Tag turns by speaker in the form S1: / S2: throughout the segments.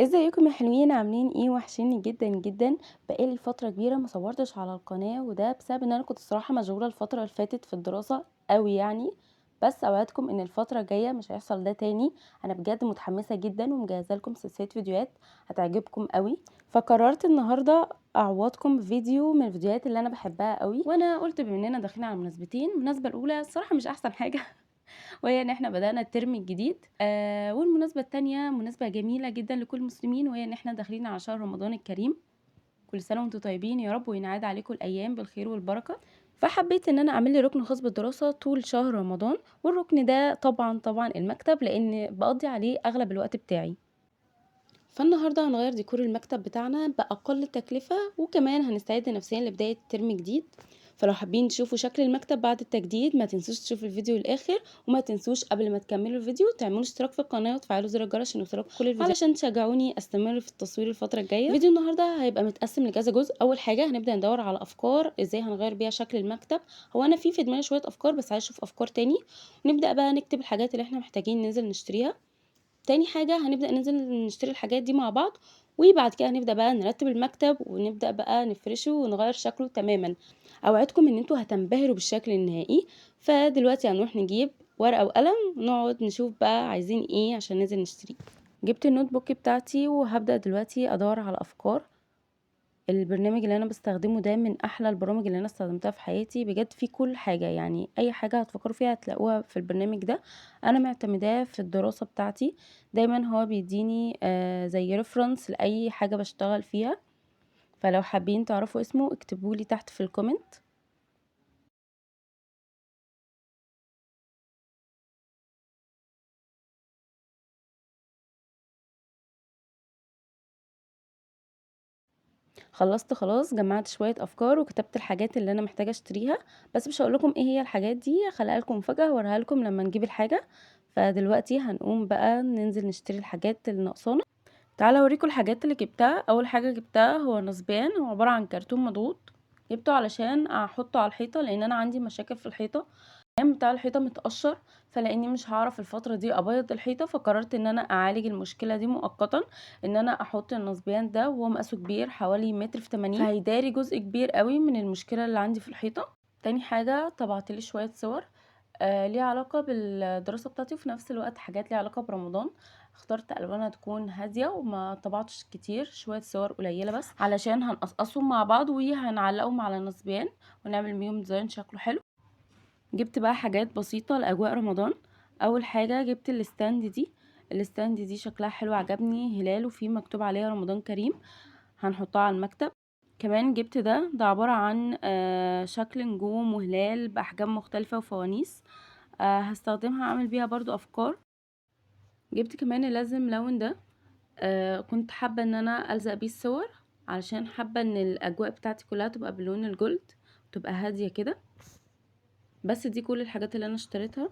S1: ازيكم يا حلوين؟ عاملين ايه؟ وحشيني جدا جدا. بقالي فتره كبيره ما صورتش على القناه، وده بسبب ان انا كنت الصراحه مشغوله الفتره اللي فاتت في الدراسه قوي يعني. بس اوعدكم ان الفتره الجايه مش هيحصل ده تاني. انا بجد متحمسه جدا ومجهزه لكم سلسله فيديوهات هتعجبكم قوي. فقررت النهارده اعوضكم بفيديو من الفيديوهات اللي انا بحبها قوي، وانا قلت بما اننا داخلين على مناسبتين، المناسبه الاولى الصراحه مش احسن حاجه وهي ان احنا بدأنا الترم الجديد، والمناسبة التانية مناسبة جميلة جدا لكل المسلمين، وهي ان احنا داخلين على شهر رمضان الكريم. كل سنة وانتم طيبين يا رب، وينعاد عليكم الأيام بالخير والبركة. فحبيت ان انا اعمل لي ركن خاص بالدراسة طول شهر رمضان، والركن ده طبعا المكتب، لان بقضي عليه اغلب الوقت بتاعي. فالنهارده هنغير ديكور المكتب بتاعنا بأقل تكلفة، وكمان هنستعد نفسيا لبداية ترم جديد. فلو حابين تشوفوا شكل المكتب بعد التجديد ما تنسوش تشوفوا الفيديو للآخر، وما تنسوش قبل ما تكملوا الفيديو تعملوا اشتراك في القناة وتفعلوا زر الجرس عشان يوصلكم كل الفيديوهات، علشان تشجعوني استمر في التصوير الفترة الجاية. فيديو النهارده هيبقى متقسم لكذا جزء. اول حاجة هنبدأ ندور على افكار ازاي هنغير بيها شكل المكتب. هو انا في دماغي شوية افكار، بس عايز اشوف افكار تاني. ونبدأ بقى نكتب الحاجات اللي احنا محتاجين ننزل نشتريها. تاني حاجة هنبدأ ننزل نشتري الحاجات دي مع بعض، وبعد كده هنبدأ بقى نرتب المكتب ونبدأ بقى نفرشه ونغير شكله تماما. اوعدكم ان انتوا هتنبهروا بالشكل النهائي. فدلوقتي هنروح نجيب ورقة وقلم ونقعد نشوف بقى عايزين ايه عشان ننزل نشتري. جبت النوت بوك بتاعتي وهبدأ دلوقتي ادور على افكار. البرنامج اللي انا بستخدمه ده من احلى البرامج اللي انا استخدمتها في حياتي، بجد فيه كل حاجة، يعني اي حاجة هتفكروا فيها هتلاقوها في البرنامج ده. انا معتمداه في الدراسة بتاعتي. دايما هو بيديني زي ريفرنس لاي حاجة بشتغل فيها. فلو حابين تعرفوا اسمه اكتبولي تحت في الكومنت. خلصت خلاص، جمعت شوية افكار وكتبت الحاجات اللي انا محتاجة اشتريها. بس مش هقولكم ايه هي الحاجات دي، خليها لكم مفاجأة هوريها لكم لما نجيب الحاجة. فدلوقتي هنقوم بقى ننزل نشتري الحاجات اللي ناقصانا. تعالى اوريكم الحاجات اللي جبتها. اول حاجة جبتها هو نصبيان، هو عبارة عن كرتون مضغوط. جبته علشان احطه على الحيطة، لان انا عندي مشاكل في الحيطة. بتاع الحيطة متقشر، فلاني مش هعرف الفترة دي ابيض الحيطة، فقررت ان انا اعالج المشكلة دي مؤقتا. ان انا احط النصبيان ده، وهو مقاسه كبير حوالي متر في 80، فهيداري جزء كبير قوي من المشكلة اللي عندي في الحيطة. تاني حاجة طبعت لي شوية صور ليها علاقة بالدراسة بتاعتي، وفي نفس الوقت حاجات ليها علاقة برمضان. اخترت الوانها تكون هادية وما طبعتش كتير، شوية صور قليلة بس، علشان هنقصقصهم مع بعض وهنعلقهم على النصبيان ونعمل بيهم ديزاين شكله حلو. جبت بقى حاجات بسيطة لأجواء رمضان. أول حاجة جبت الستاند دي شكلها حلو، عجبني هلال وفيه مكتوب عليها رمضان كريم. هنحطها على المكتب. كمان جبت ده عبارة عن شكل نجوم وهلال بأحجام مختلفة وفوانيس. هستخدمها أعمل بيها برضو أفكار. جبت كمان اللازم ملون ده. كنت حابة ان انا ألزق بيه الصور، علشان حابة ان الأجواء بتاعتي كلها تبقى بلون الجولد، تبقى هادية كده. بس دي كل الحاجات اللي انا اشتريتها.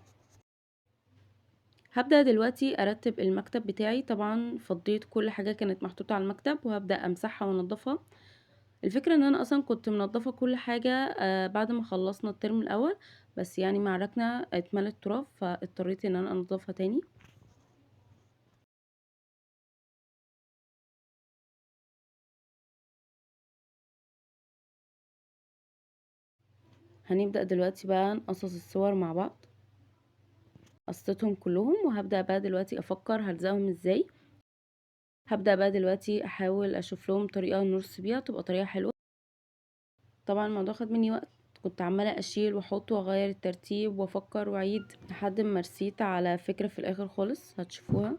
S1: هبدأ دلوقتي ارتب المكتب بتاعي. طبعا فضيت كل حاجة كانت محطوطة على المكتب وهبدأ امسحها وانضفها. الفكرة ان انا اصلا كنت منضفة كل حاجة بعد ما خلصنا الترم الاول، بس يعني مع ركنة اتملت تراب فاضطريت ان انا انضفها تاني. هنبدأ دلوقتي بقى نقصص الصور مع بعض. قصيتهم كلهم وهبدأ بقى دلوقتي افكر هلزقهم ازاي. هبدأ بقى دلوقتي احاول اشوف لهم طريقة نرص بيها تبقى طريقة حلوة. طبعا الموضوع خد مني وقت، كنت عمالة اشيل واحط واغير الترتيب وافكر واعيد لحد ما رسيت على فكرة في الاخر خالص هتشوفوها.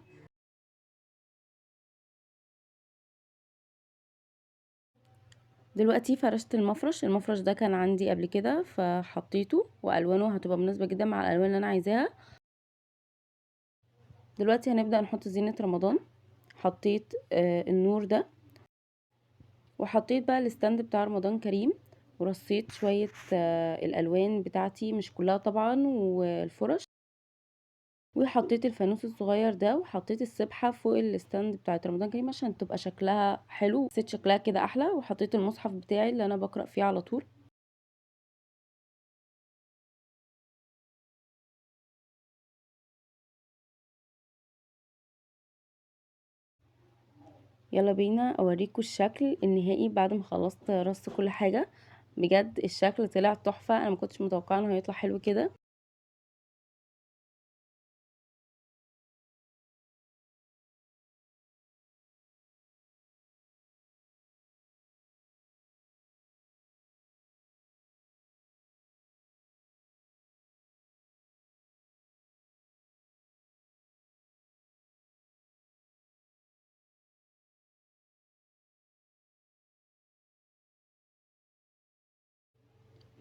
S1: دلوقتي فرشت المفرش ده كان عندي قبل كده فحطيته، والوانه هتبقى مناسبة جدا مع الالوان اللي انا عايزاها. دلوقتي هنبدأ نحط زينة رمضان. حطيت النور ده، وحطيت بقى الستاند بتاع رمضان كريم، ورصيت شوية الألوان بتاعتي مش كلها طبعا والفرش. وحطيت الفانوس الصغير ده، وحطيت السبحة فوق الستاند بتاعت رمضان كريم عشان تبقى شكلها حلو، حسيت شكلها كده أحلى. وحطيت المصحف بتاعي اللي أنا بقرأ فيه على طول. يلا بينا اوريكم الشكل النهائي بعد ما خلصت رص كل حاجة. بجد الشكل طلع تحفة، انا ما كنتش متوقعه انه هيطلع حلو كده.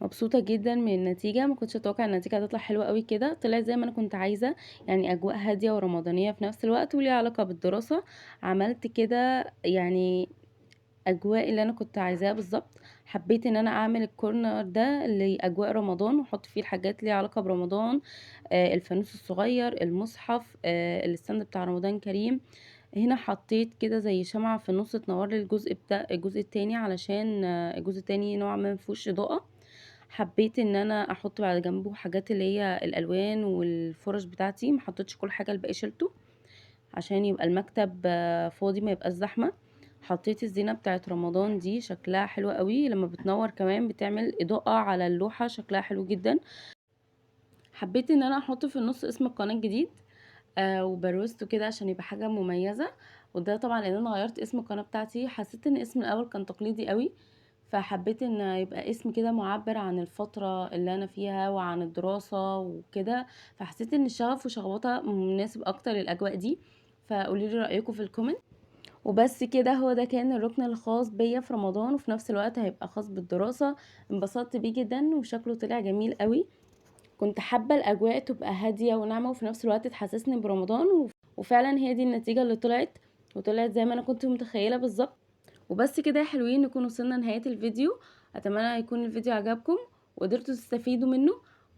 S1: مبسوطة جدا من النتيجة، ما كنتش اتوقع النتيجة هتطلع حلوة قوي كده، طلعت زي ما انا كنت عايزة. يعني اجواء هادية ورمضانية في نفس الوقت وليها علاقة بالدراسة. عملت كده يعني اجواء اللي انا كنت عايزاها بالظبط. حبيت ان انا اعمل الكورنر ده لاجواء رمضان واحط فيه الحاجات اللي ليها علاقة برمضان. الفانوس الصغير، المصحف، الستاند بتاع رمضان كريم. هنا حطيت كده زي شمعة في النص تنور لي الجزء بتاع الجزء التاني، علشان الجزء التاني نوعا ما مفيهوش اضاءة. حبيت ان انا احط بعد جنبه حاجات اللي هي الالوان والفرش بتاعتي، ما حطيتش كل حاجه، الباقي شلته عشان يبقى المكتب فاضي ما يبقاش زحمه. حطيت الزينه بتاعت رمضان دي شكلها حلو قوي، لما بتنور كمان بتعمل اضاءه على اللوحه شكلها حلو جدا. حبيت ان انا احط في النص اسم القناه الجديد، وبروزته كده عشان يبقى حاجه مميزه. وده طبعا لان انا غيرت اسم القناه بتاعتي، حسيت ان اسم الاول كان تقليدي قوي، فحبيت ان يبقى اسم كده معبر عن الفترة اللي انا فيها وعن الدراسة وكده. فحسيت ان الشغف وشخبطة مناسب اكتر للاجواء دي. فقوليلي رأيكم في الكومنت. وبس كده، هو ده كان الركن الخاص بيا في رمضان وفي نفس الوقت هيبقى خاص بالدراسة. انبسطت بيه جدا وشكله طلع جميل قوي. كنت حابة الاجواء تبقى هادية وناعمة وفي نفس الوقت تحسسني برمضان، وفعلا هي دي النتيجة اللي طلعت. وطلعت زي ما انا كنت متخيلة بالظبط. وبس كده يا حلوين، نكون وصلنا لنهاية الفيديو. اتمنى يكون الفيديو عجبكم وقدرتوا تستفيدوا منه.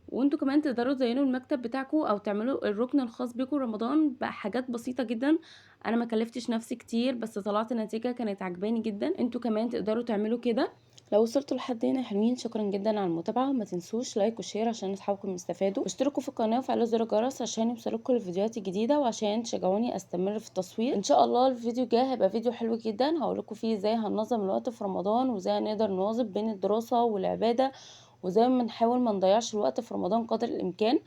S1: وانتوا كمان تقدروا تزينوا المكتب بتاعكم او تعملوا الركن الخاص بكم رمضان بحاجات بسيطة جدا. انا ما كلفتش نفسي كتير بس طلعت نتيجة كانت عجباني جدا، انتوا كمان تقدروا تعملوا كده. لو وصلتوا لحد هنا يا حلوين، شكرا جدا على المتابعة، ما تنسوش لايك وشير عشان اصحابكم يستفادوا، واشتركوا في القناة وفعلوا زر الجرس عشان يوصلكوا الفيديوهات الجديدة وعشان تشجعوني استمر في التصوير. ان شاء الله الفيديو الجاي هيبقى فيديو حلو جدا، هقولكوا فيه ازاي هننظم الوقت في رمضان وازاي نقدر نواظب بين الدراسة والعبادة، وازاي ما نحاول ما نضيعش الوقت في رمضان قدر الامكان.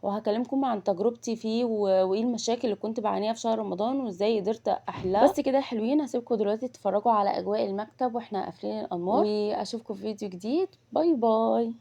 S1: وهكلمكم عن تجربتي فيه وايه المشاكل اللي كنت بعانيها في شهر رمضان وازاي قدرت احلها. بس كده يا حلوين، هسيبكم دلوقتي تتفرجوا على اجواء المكتب واحنا قافلين الانوار، واشوفكم في فيديو جديد. باي باي.